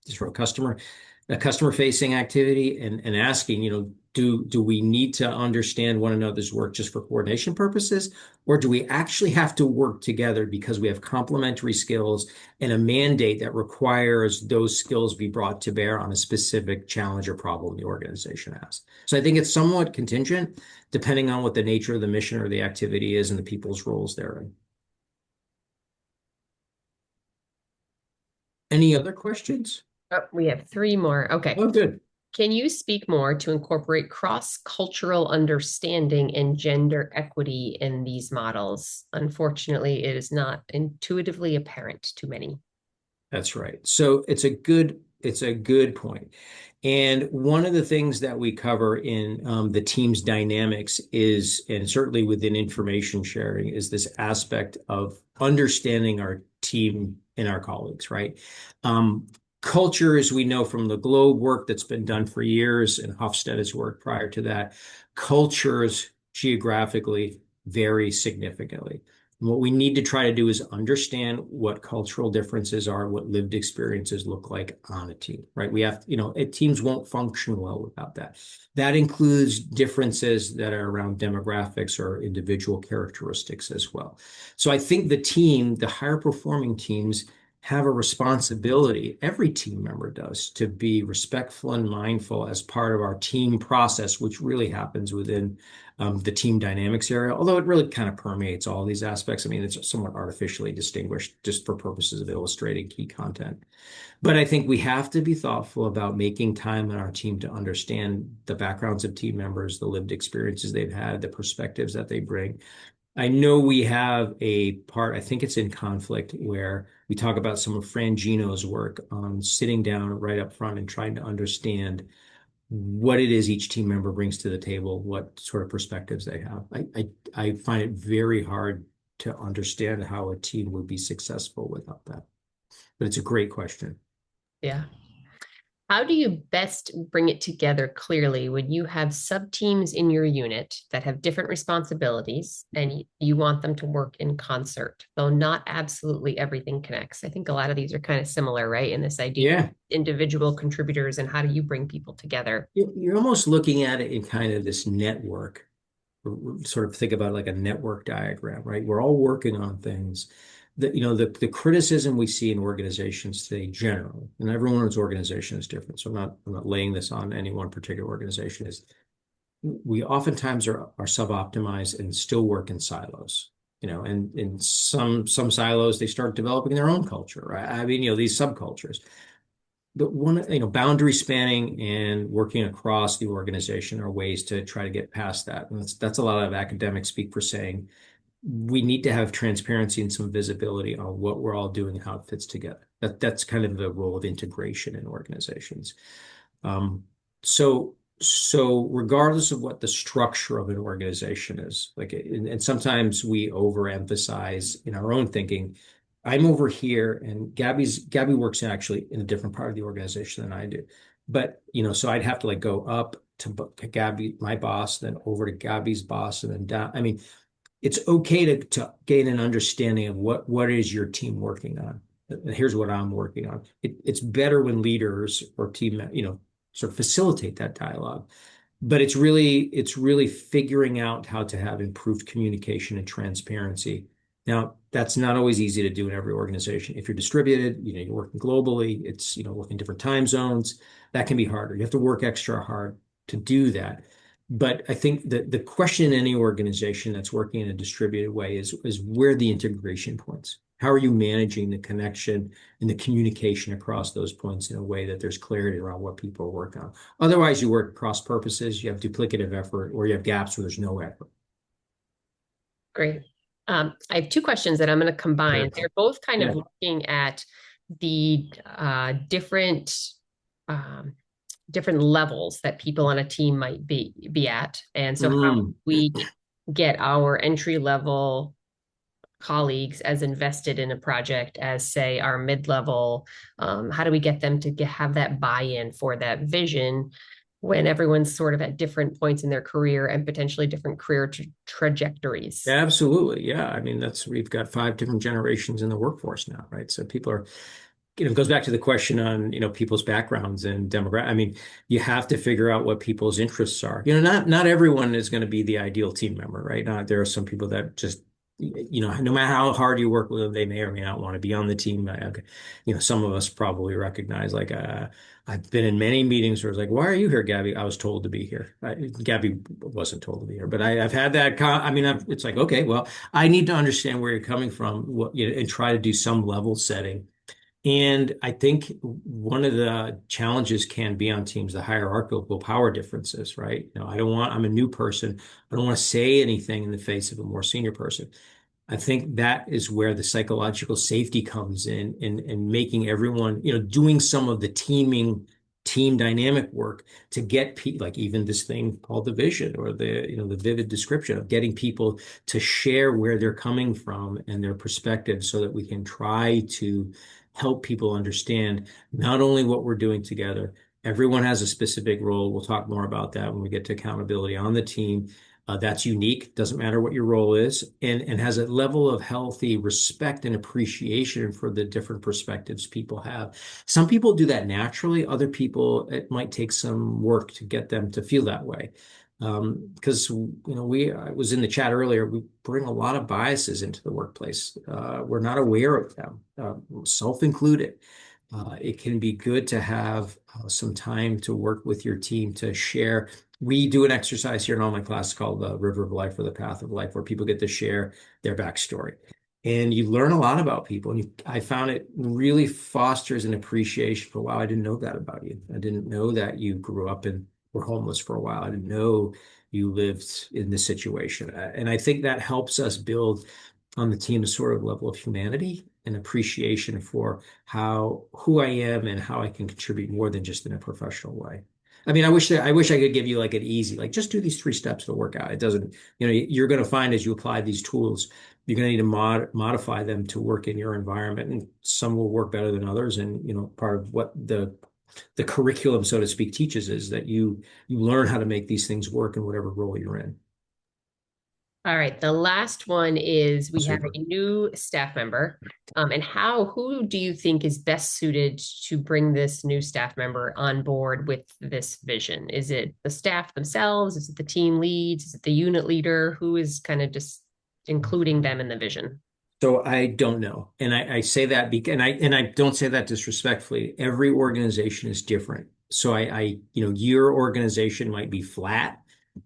sort of a customer facing activity, and asking, do we need to understand one another's work just for coordination purposes, or do we actually have to work together because we have complementary skills and a mandate that requires those skills be brought to bear on a specific challenge or problem the organization has? So I think it's somewhat contingent depending on what the nature of the mission or the activity is and the people's roles therein. Any other questions? Oh, we have three more. Okay. Oh, good. Can you speak more to incorporate cross-cultural understanding and gender equity in these models? Unfortunately, it is not intuitively apparent to many. That's right. So it's a good point. And one of the things that we cover in the team's dynamics is, and certainly within information sharing, is this aspect of understanding our team and our colleagues, right? Culture, as we know from the Globe work that's been done for years, and Hofstede's work prior to that, cultures geographically vary significantly. And what we need to try to do is understand what cultural differences are, what lived experiences look like on a team, right? Teams won't function well without that. That includes differences that are around demographics or individual characteristics as well. So I think the higher performing teams have a responsibility, every team member does, to be respectful and mindful as part of our team process, which really happens within the team dynamics area, although it really kind of permeates all these aspects. I mean, it's somewhat artificially distinguished just for purposes of illustrating key content. But I think we have to be thoughtful about making time in our team to understand the backgrounds of team members, the lived experiences they've had, the perspectives that they bring. I know we have a part, I think it's in conflict, where we talk about some of Fran Gino's work on sitting down right up front and trying to understand what it is each team member brings to the table, what sort of perspectives they have. I find it very hard to understand how a team would be successful without that. But it's a great question. Yeah. How do you best bring it together clearly when you have sub teams in your unit that have different responsibilities and you want them to work in concert, though not absolutely everything connects? I think a lot of these are kind of similar, right? In this idea of Yeah. individual contributors and how do you bring people together? You're almost looking at it in kind of this network, sort of think about it like a network diagram, right? We're all working on things. The criticism we see in organizations today generally, and everyone's organization is different. So I'm not laying this on any one particular organization, is we oftentimes are sub-optimized and still work in silos. And in some silos, they start developing their own culture, right? I mean, these subcultures. The one, boundary spanning and working across the organization are ways to try to get past that. And that's a lot of academic speak for saying we need to have transparency and some visibility on what we're all doing and how it fits together. That's kind of the role of integration in organizations. Um, so so regardless of what the structure of an organization is, like, and sometimes we overemphasize in our own thinking. I'm over here, and Gabby works actually in a different part of the organization than I do. But so I'd have to like go up to Gabby, my boss, then over to Gabby's boss, and then down. I mean, it's okay to gain an understanding of what is your team working on. Here's what I'm working on. It's better when leaders or team, sort of facilitate that dialogue. But it's really figuring out how to have improved communication and transparency. Now, that's not always easy to do in every organization. If you're distributed, you're working globally, it's, working different time zones, that can be harder. You have to work extra hard to do that. But I think that the question in any organization that's working in a distributed way is where the integration points. How are you managing the connection and the communication across those points in a way that there's clarity around what people are working on? Otherwise, you work cross purposes, you have duplicative effort, or you have gaps where there's no effort. Great. I have two questions that I'm going to combine. Sure. They're both kind of Yeah. looking at the um, different levels that people on a team might be at, and so how Mm. we get our entry level colleagues as invested in a project as, say, our mid-level. How do we get them to have that buy-in for that vision when everyone's sort of at different points in their career and potentially different career trajectories? Absolutely. Yeah. I mean, we've got five different generations in the workforce now, right? So people are, it goes back to the question on, people's backgrounds and demographic. I mean, you have to figure out what people's interests are. Not everyone is going to be the ideal team member, right? There are some people that just, no matter how hard you work with them, they may or may not want to be on the team. Some of us probably recognize, like, I've been in many meetings where it's like, why are you here, Gabby? I was told to be here. Gabby wasn't told to be here, but I've had that. It's like, okay, well, I need to understand where you're coming from, and try to do some level setting. And I think one of the challenges can be on teams, the hierarchical power differences, right? I'm a new person. I don't want to say anything in the face of a more senior person. I think that is where the psychological safety comes in making everyone, doing some of the team dynamic work to get people, like even this thing called the vision, or the vivid description of getting people to share where they're coming from and their perspective, so that we can try to help people understand not only what we're doing together. Everyone has a specific role. We'll talk more about that when we get to accountability on the team. That's unique, doesn't matter what your role is, and has a level of healthy respect and appreciation for the different perspectives people have. Some people do that naturally. Other people, it might take some work to get them to feel that way. Because, I was in the chat earlier, we bring a lot of biases into the workplace. We're not aware of them, self-included. It can be good to have some time to work with your team to share. We do an exercise here in all my classes called the River of Life, or the Path of Life, where people get to share their backstory. And you learn a lot about people. And I found it really fosters an appreciation for, wow, I didn't know that about you. I didn't know that you grew up and were homeless for a while. I didn't know you lived in this situation. And I think that helps us build on the team a sort of level of humanity and appreciation for who I am and how I can contribute more than just in a professional way. I mean, I wish I could give you like an easy, like, just do these three steps to work out. It doesn't, you're going to find as you apply these tools, you're going to need to modify them to work in your environment, and some will work better than others. And, part of what the curriculum, so to speak, teaches is that you learn how to make these things work in whatever role you're in. All right, the last one is we have Super. a new staff member. And who do you think is best suited to bring this new staff member on board with this vision? Is it the staff themselves? Is it the team leads? Is it the unit leader? Who is kind of just including them in the vision? So I don't know, and I say that because, and I don't say that disrespectfully. Every organization is different. So your organization might be flat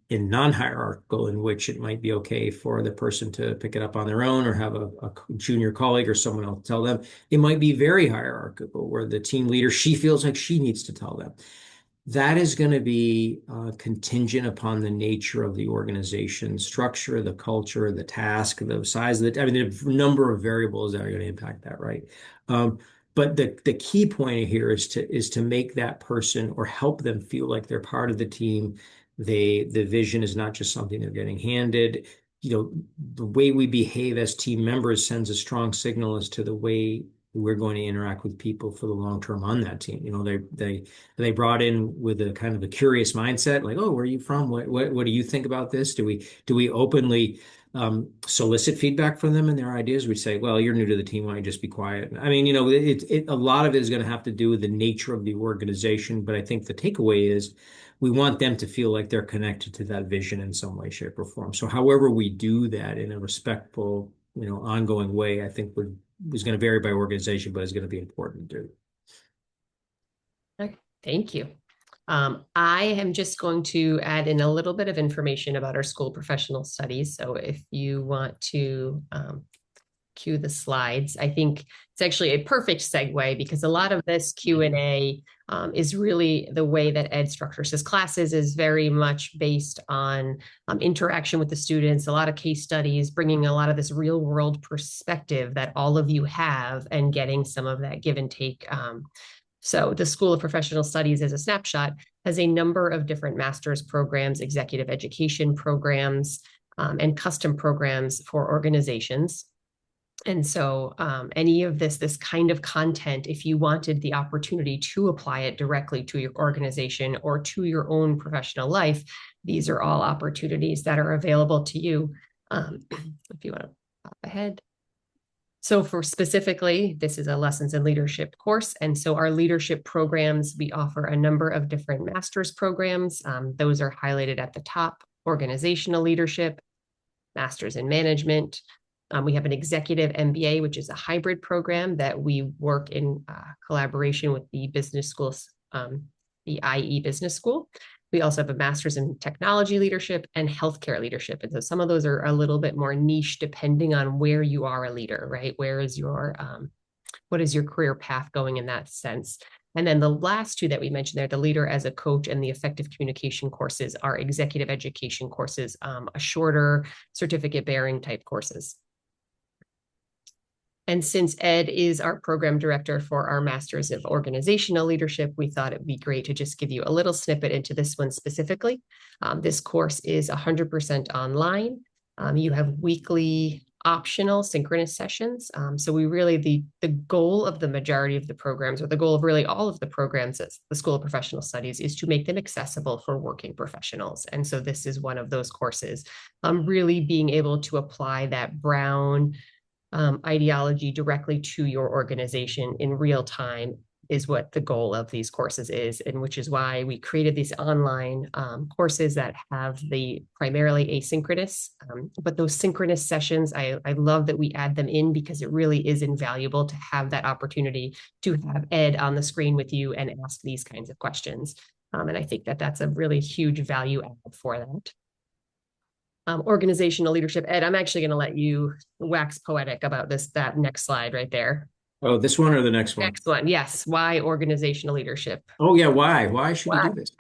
and non-hierarchical, in which it might be okay for the person to pick it up on their own, or have a junior colleague or someone else tell them. It might be very hierarchical, where the team leader, she feels like she needs to tell them. That is going to be contingent upon the nature of the organization structure, the culture, the task, the size of the number of variables that are going to impact that, right? But the key point here is to make that person, or help them feel like they're part of the team. The vision is not just something they're getting handed. The way we behave as team members sends a strong signal as to the way we're going to interact with people for the long term on that team. They brought in with a kind of a curious mindset, like, oh, where are you from? What do you think about this? Do we openly solicit feedback from them and their ideas? We say, well, you're new to the team. Why don't you just be quiet? I mean, a lot of it is going to have to do with the nature of the organization. But I think the takeaway is we want them to feel like they're connected to that vision in some way, shape, or form. So however we do that in a respectful, ongoing way, I think is going to vary by organization, but is going to be important to do. Okay, thank you. I am just going to add in a little bit of information about our school professional studies. So if you want to cue the slides. I think it's actually a perfect segue because a lot of this Q&A is really the way that Ed structures his classes is very much based on interaction with the students, a lot of case studies, bringing a lot of this real world perspective that all of you have and getting some of that give and take. So the School of Professional Studies, as a snapshot, has a number of different master's programs, executive education programs, and custom programs for organizations. And so any of this kind of content, if you wanted the opportunity to apply it directly to your organization or to your own professional life, these are all opportunities that are available to you. If you want to pop ahead. So for specifically, this is a lessons in leadership course. And so our leadership programs, we offer a number of different master's programs. Those are highlighted at the top: organizational leadership, master's in management. We have an executive MBA, which is a hybrid program that we work in collaboration with the business schools, the IE Business School. We also have a master's in technology leadership and healthcare leadership. And so some of those are a little bit more niche depending on where you are a leader, right? Where is your, what is your career path going in that sense? And then the last two that we mentioned there, the leader as a coach and the effective communication courses, are executive education courses, a shorter certificate bearing type courses. And since Ed is our program director for our Masters of Organizational Leadership, we thought it'd be great to just give you a little snippet into this one specifically. This course is 100% online. You have weekly optional synchronous sessions. So we really, the goal of the majority of the programs, or the goal of really all of the programs at the School of Professional Studies, is to make them accessible for working professionals. And so this is one of those courses, really being able to apply that Brown ideology directly to your organization in real time is what the goal of these courses is, and which is why we created these online courses that have the primarily asynchronous, but those synchronous sessions, I love that we add them in because it really is invaluable to have that opportunity to have Ed on the screen with you and ask these kinds of questions. And I think that that's a really huge value add for that. Organizational leadership. Ed, I'm actually going to let you wax poetic about that next slide right there. Oh, this one or the next one? Next one. Yes. Why organizational leadership? Oh yeah, why? Why should we do this?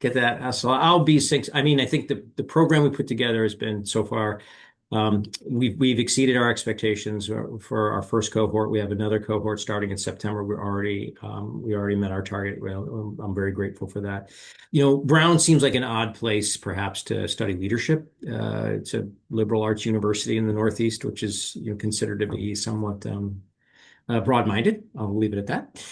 Get that. So I'll be six. I mean, I think the program we put together has been so far. We've exceeded our expectations for our first cohort. We have another cohort starting in September. We already met our target. Well, I'm very grateful for that. You know, Brown seems like an odd place perhaps to study leadership. It's a liberal arts university in the Northeast, which is considered to be somewhat broad-minded. I'll leave it at that.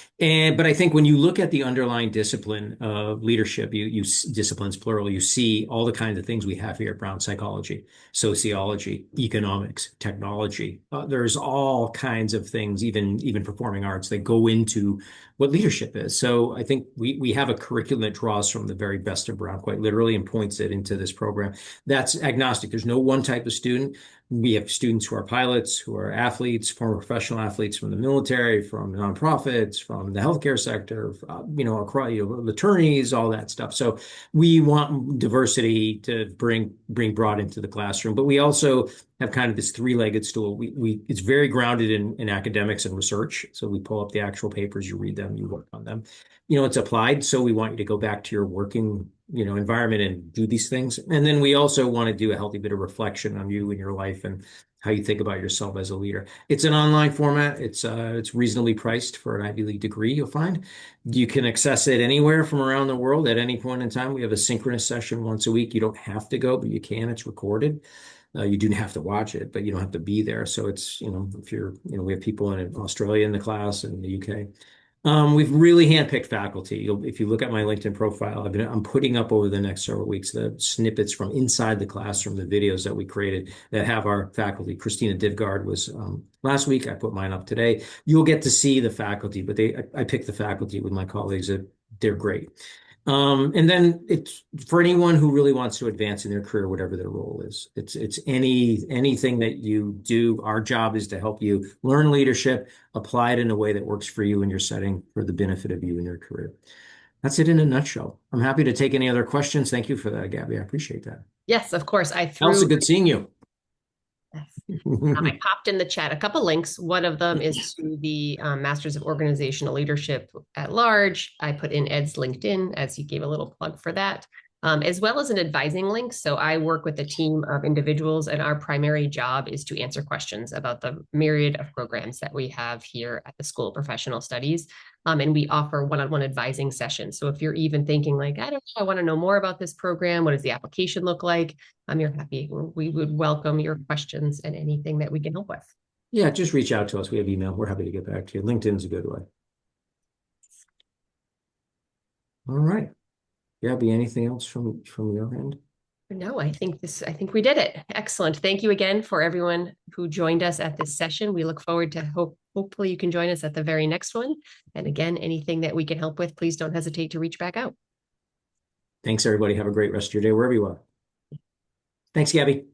But I think when you look at the underlying discipline of leadership, you disciplines plural, you see all the kinds of things we have here at Brown: psychology, sociology, economics, technology. There's all kinds of things, even performing arts, that go into what leadership is. So I think we have a curriculum that draws from the very best of Brown, quite literally, and points it into this program. That's agnostic. There's no one type of student. We have students who are pilots, who are athletes, former professional athletes from the military, from nonprofits, from the healthcare sector, across, attorneys, all that stuff. So we want diversity to bring broad into the classroom, but we also have kind of this three-legged stool. It's very grounded in academics and research. So we pull up the actual papers, you read them, you work on them. It's applied. So we want you to go back to your working environment and do these things. And then we also want to do a healthy bit of reflection on you and your life and how you think about yourself as a leader. It's an online format. It's reasonably priced for an Ivy League degree, you'll find. You can access it anywhere from around the world at any point in time. We have a synchronous session once a week. You don't have to go, but you can. It's recorded. You do have to watch it, but you don't have to be there. So it's, if you're, we have people in Australia in the class and the UK. We've really handpicked faculty. If you look at my LinkedIn profile, I'm putting up over the next several weeks the snippets from inside the classroom, the videos that we created that have our faculty. Christina Divgard was last week. I put mine up today. You'll get to see the faculty, but I picked the faculty with my colleagues. They're great. And then it's for anyone who really wants to advance in their career, whatever their role is. It's anything that you do. Our job is to help you learn leadership, apply it in a way that works for you in your setting for the benefit of you and your career. That's it in a nutshell. I'm happy to take any other questions. Thank you for that, Gabby. I appreciate that. Yes, of course. Elsa, good seeing you. Yes. I popped in the chat a couple links. One of them is to the Masters of Organizational Leadership at Large. I put in Ed's LinkedIn as he gave a little plug for that, as well as an advising link. So I work with a team of individuals, and our primary job is to answer questions about the myriad of programs that we have here at the School of Professional Studies. And we offer one-on-one advising sessions. So if you're even thinking like, I don't know, I want to know more about this program, what does the application look like? You're happy. We would welcome your questions and anything that we can help with. Yeah, just reach out to us. We have email. We're happy to get back to you. LinkedIn's a good way. All right. Gabby, anything else from your end? No, I think we did it. Excellent. Thank you again for everyone who joined us at this session. We look forward to hopefully you can join us at the very next one. And again, anything that we can help with, please don't hesitate to reach back out. Thanks, everybody. Have a great rest of your day wherever you are. Thanks, Gabby.